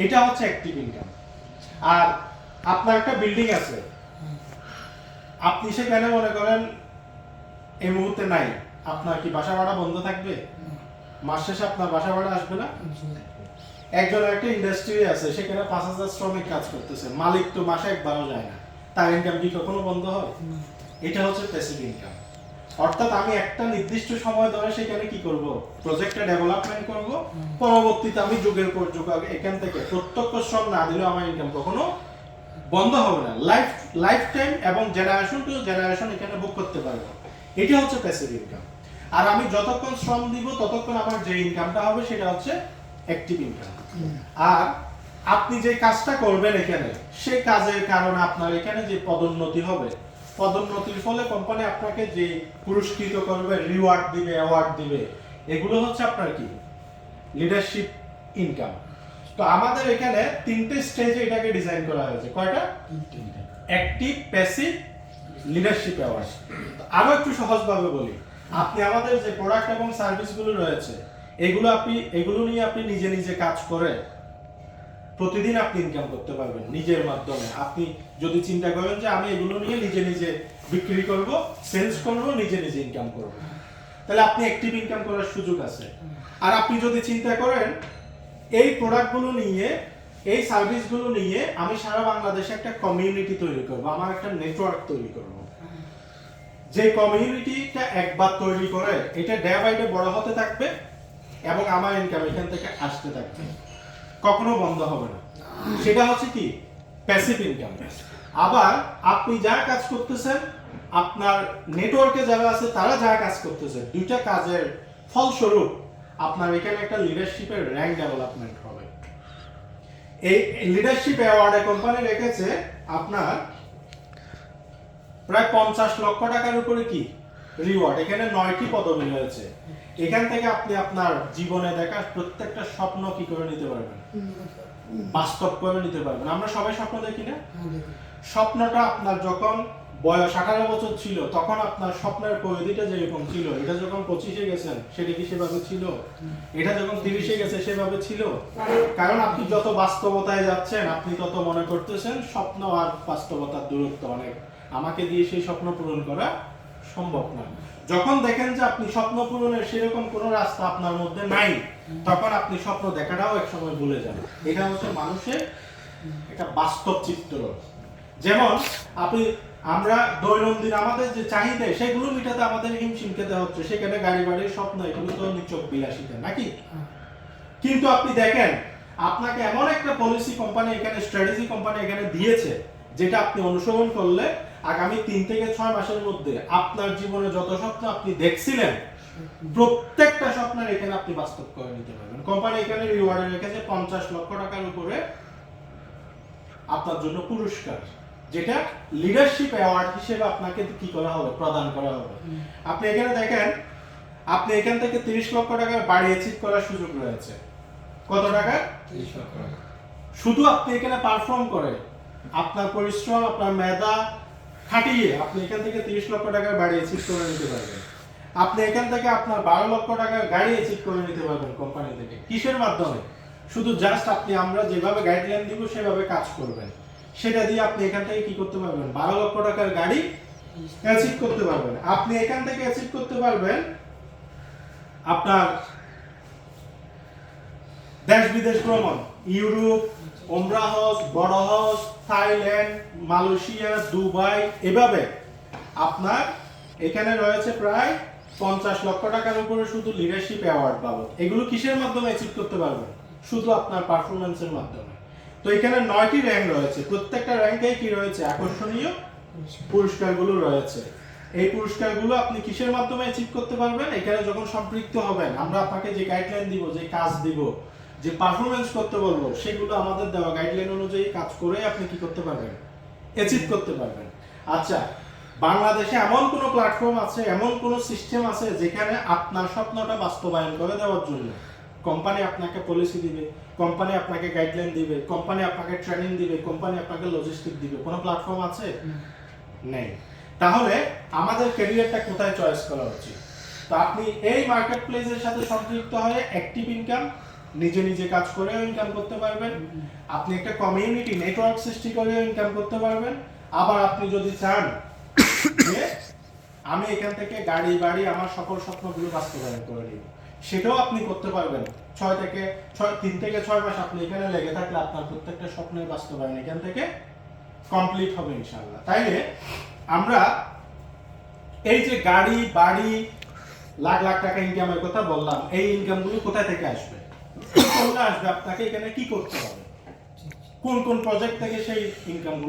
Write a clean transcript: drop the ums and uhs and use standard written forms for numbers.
এটা হচ্ছে active income. আর আপনার একটা বিল্ডিং আছে, আপনি সেখানে মনে করেন এই মুহূর্তে নাই, আপনার কি বাসা ভাড়া বন্ধ থাকবে? মাস শেষে আপনার বাসা ভাড়া আসবে না? একজনের একটা ইন্ডাস্ট্রি আছে, সেখানে 5,000 শ্রমিক কাজ করতেছে, মালিক তো মাসে একবারও যায় না, তার ইনকাম কি কখনো বন্ধ হয়? এটা হচ্ছে প্যাসিভ ইনকাম। অর্থাৎ আমি একটা নির্দিষ্ট সময় ধরে সেখানে কি করব, প্রজেক্টটা ডেভেলপমেন্ট করব, পরবর্তীতে আমি যুগের পর যুগ এখান থেকে প্রত্যক্ষ শ্রম না দিলেও আমার ইনকাম কখনো বন্ধ হবে না, লাইফ টাইম এবং জেনারেশন টু জেনারেশন এখানে বুক করতে পারবো। এটা হচ্ছে প্যাসিভ ইনকাম। আর আমি যতক্ষণ শ্রম দিব ততক্ষণ আমার যে ইনকামটা হবে সেটা হচ্ছে অ্যাক্টিভ ইনকাম। আর আপনি যে কাজটা করবেন এখানে, সেই কাজের কারণে আপনার এখানে যে পদোন্নতি হবে, পদোন্নতির ফলে কোম্পানি আপনাকে যে পুরস্কৃত করবে, রিওয়ার্ড দিবে, অ্যাওয়ার্ড দিবে, এগুলো হচ্ছে আপনার কি লিডারশিপ ইনকাম। তো আমাদের এখানে তিনটে স্টেজে এটাকে ডিজাইন করা হয়েছে। কয়টা? Active, passive, leadership award. আরো একটু সহজভাবে বলি, আপনি আমাদের যে প্রোডাক্ট এবং সার্ভিসগুলো রয়েছে, এগুলো নিয়ে আপনি নিজে নিজে কাজ করে প্রতিদিন আপনি ইনকাম করতে পারবেন নিজের মাধ্যমে। আপনি যদি চিন্তা করেন যে আমি এগুলো নিয়ে নিজে নিজে বিক্রি করব, সেলস করব, নিজে নিজে ইনকাম করব, তাহলে আপনি অ্যাক্টিভ ইনকাম করার সুযোগ আছে। আর আপনি যদি চিন্তা করেন এই প্রোডাক্টগুলো নিয়ে, এই সার্ভিসগুলো নিয়ে আমি সারা বাংলাদেশে একটা কমিউনিটি তৈরি করব, আমার একটা নেটওয়ার্ক তৈরি করব, যে কমিউনিটিটা একবার তৈরি করে এটা ডে বাই ডে বড় হতে থাকবে এবং আমার ইনকাম এখান থেকে আসতে থাকবে, কখনো বন্ধ হবে না। সেটা হচ্ছে কি প্যাসিভ ইনকাম। আবার আপনি যা কাজ করতেছেন, আপনার নেটওয়ার্কে যারা আছে তারা যা কাজ করতেছে, দুইটা কাজের ফলস্বরূপ আপনার এখানে একটা লিডারশিপের র্যাঙ্ক ডেভেলপমেন্ট হবে। এই লিডারশিপ অ্যাওয়ার্ডে কোম্পানি রেখেছে আপনার প্রায় 50 লক্ষ টাকার উপরে কি রিওয়ার্ড। এখানে 9টি পদবি রয়েছে। এখান থেকে আপনি আপনার জীবনে দেখা প্রত্যেকটা স্বপ্ন কি করে নিতে পারবেন, বাস্তব করে নিতে পারবেন। আমরা সবাই স্বপ্ন দেখি না? স্বপ্নটা আপনার যখন বয়স 18 বছর ছিল তখন আপনার স্বপ্নের পরিধিটা যেরকম ছিল, এটা যখন 25-এ গেছেন সেটা কি সেভাবে ছিল? এটা যখন 30-এ গেছে সেভাবে ছিল? কারণ আপনি যত বাস্তবতায় যাচ্ছেন আপনি তত মনে করতেছেন স্বপ্ন আর বাস্তবতার দূরত্ব অনেক, আমাকে দিয়ে সেই স্বপ্ন পূরণ করা সম্ভব না। যখন দেখেন যে আপনি স্বপ্ন পূরণের সেরকম কোনো রাস্তা আপনার মধ্যে নাই, তখন আপনি স্বপ্ন দেখাটাও একসময় ভুলে যান। এটা হচ্ছে মানুষের একটা বাস্তব চিত্র। যেমন আমরা দৈনন্দিন আমাদের যে চাহিদা সেগুলো মিটাতে আমাদের হিমশিম খেতে হচ্ছে, সেখানে গাড়ি বাড়ির স্বপ্ন এগুলো তো নিছক বিলাসিতা নাকি? কিন্তু আপনি দেখেন আপনাকে এমন একটা পলিসি কোম্পানি এখানে, স্ট্র্যাটেজি কোম্পানি এখানে দিয়েছে, যেটা আপনি অনুসরণ করলে আগামী 3 থেকে 6 মাসের মধ্যে আপনার জীবনে যত স্বপ্ন আপনি দেখছিলেন প্রত্যেকটা স্বপ্নের এখানে আপনি বাস্তব করে নিতে পারবেন। কোম্পানি এখানে রিওয়ার্ডে রেখেছে 50 লক্ষ টাকার উপরে আপনার জন্য পুরস্কার, যেটা লিডারশিপ অ্যাওয়ার্ড হিসেবে আপনাকে কি করা হবে, প্রদান করা হবে। আপনি এখানে দেখেন, আপনি এখান থেকে 30 লক্ষ টাকার বাড়ি অ্যাচিভ করার সুযোগ রয়েছে। কত টাকা? 30 লক্ষ টাকা। শুধু আপনি এখানে পারফর্ম করে আপনার পরিশ্রম, আপনার মেধা খাটিয়ে আপনি এখান থেকে 30 লক্ষ টাকার বাড়ি অ্যাচিভ করে নিতে পারবেন। আপনি এখান থেকে আপনার 12 লক্ষ টাকার গাড়ি অ্যাচিভ করে নিতে পারবেন কোম্পানি থেকে। কিসের মাধ্যমে? শুধু জাস্ট আমরা যেভাবে গাইডলাইন দিব সেভাবে কাজ করবেন, সেটা দিয়ে আপনি এখান থেকে কি করতে পারবেন, 12 লক্ষ টাকার গাড়ি অ্যাচিভ করতে পারবেন। আপনি এখান থেকে অ্যাচিভ করতে পারবেন আপনার দেশ বিদেশ ভ্রমণ, ইউরোপ, ওমরা হজ, বড় হজ, থাইল্যান্ড, মালয়েশিয়া, দুবাই, এভাবে আপনার এখানে রয়েছে প্রায় 50 লক্ষ টাকার উপরে শুধু লিডারশিপ অ্যাওয়ার্ড বাবদ। এগুলো কিসের মাধ্যমে অ্যাচিভ করতে পারবেন? শুধু আপনার পারফরম্যান্সের মাধ্যমে। তো এখানে 9টি র্যাঙ্ক রয়েছে, প্রত্যেকটা র্যাঙ্কেই কি রয়েছে, আকর্ষণীয় পুরস্কারগুলো রয়েছে। এই পুরস্কারগুলো আপনি কিসের মাধ্যমে অ্যাচিভ করতে পারবেন? এখানে যখন সম্পৃক্ত হবেন, আমরা আপনাকে যে গাইডলাইন দিব, যে কাজ দিব, যে পারফরম্যান্স করতে বলবো, সেগুলো আমাদের দেওয়া গাইডলাইন অনুযায়ী কাজ করে আপনি কি করতে পারবেন, অ্যাচিভ করতে পারবেন। আচ্ছা, বাংলাদেশে এমন কোন প্ল্যাটফর্ম আছে, এমন কোন সিস্টেম আছে যেখানে আপনার স্বপ্নটা বাস্তবায়ন করে দেওয়ার জন্য কোম্পানি আপনাকে পলিসি দিবে, কোম্পানি আপনাকে গাইডলাইন দিবে, কোম্পানি আপনাকে ট্রেনিং দিবে, কোম্পানি আপনাকে লজিস্টিক দিবে? কোন প্ল্যাটফর্ম আছে? নেই। তাহলে আমাদের ক্যারিয়ারটা কোথায় চয়েস করা উচিত? তো আপনি এই মার্কেট প্লেসের সাথে সম্পৃক্ত হয়ে অ্যাক্টিভ ইনকাম, নিজে নিজে কাজ করেও ইনকাম করতে পারবেন, আপনি একটা কমিউনিটি নেটওয়ার্ক সৃষ্টি করেও ইনকাম করতে পারবেন। আবার আপনি যদি চান যে আমি এখান থেকে গাড়ি বাড়ি আমার সকল স্বপ্নগুলো বাস্তবায়ন করে নিব, সেটাও আপনি করতে পারবেন। 3 থেকে 6 মাস আপনি এখানে লেগে থাকলে আপনার প্রত্যেকটা স্বপ্নের বাস্তবায়ন এখান থেকে কমপ্লিট হবে ইনশাআল্লাহ। তাইলে আমরা এই যে গাড়ি বাড়ি লাখ লাখ টাকা ইনকামের কথা বললাম, এই ইনকামগুলো কোথা থেকে আসবে, কোনটা আসবে, আপনাকে এখানে কি করতে হবে, কোন কোন প্রজেক্ট থেকে সেই ইনকামগুলো